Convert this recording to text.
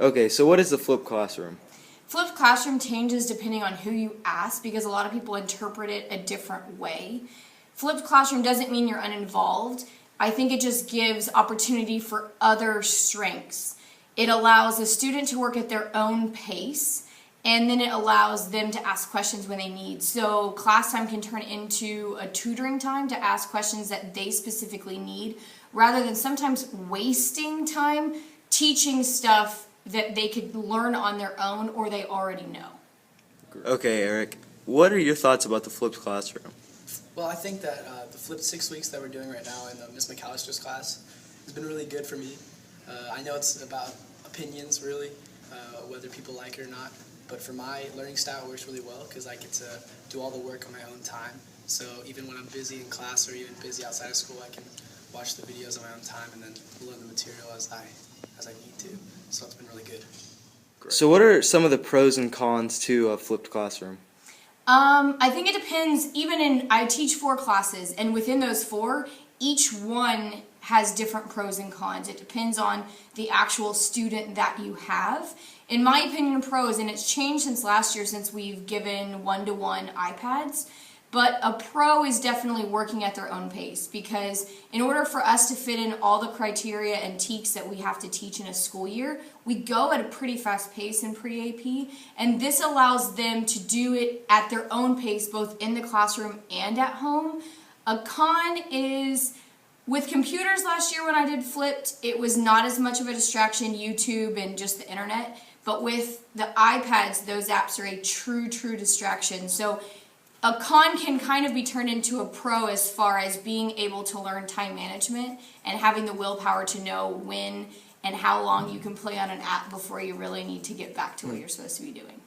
Okay, so what is the flipped classroom? Flipped classroom changes depending on who you ask because a lot of people interpret it a different way. Flipped classroom doesn't mean you're uninvolved. I think it just gives opportunity for other strengths. It allows a student to work at their own pace, and then it allows them to ask questions when they need. So class time can turn into a tutoring time to ask questions that they specifically need, rather than sometimes wasting time teaching stuff that they could learn on their own or they already know. Okay, Eric, what are your thoughts about the flipped classroom? Well, I think that the flipped 6 weeks that we're doing right now in Miss McAllister's class has been really good for me. I know it's about opinions, really, whether people like it or not. But for my learning style, it works really well because I get to do all the work on my own time. So even when I'm busy in class or even busy outside of school, I can watch the videos on my own time and then learn the material as I need to. So it's been really good. Great. So what are some of the pros and cons to a flipped classroom? I think it depends. I teach 4 classes, and within those 4, each one has different pros and cons. It depends on the actual student that you have. In my opinion, pros, and it's changed since last year since we've given one-to-one iPads, but a pro is definitely working at their own pace because in order for us to fit in all the criteria and TEKS that we have to teach in a school year, we go at a pretty fast pace in pre-AP, and this allows them to do it at their own pace both in the classroom and at home. A con is with computers last year when I did flipped, it was not as much of a distraction, YouTube and just the internet, but with the iPads, those apps are a true distraction. So a con can kind of be turned into a pro as far as being able to learn time management and having the willpower to know when and how long you can play on an app before you really need to get back to what you're supposed to be doing.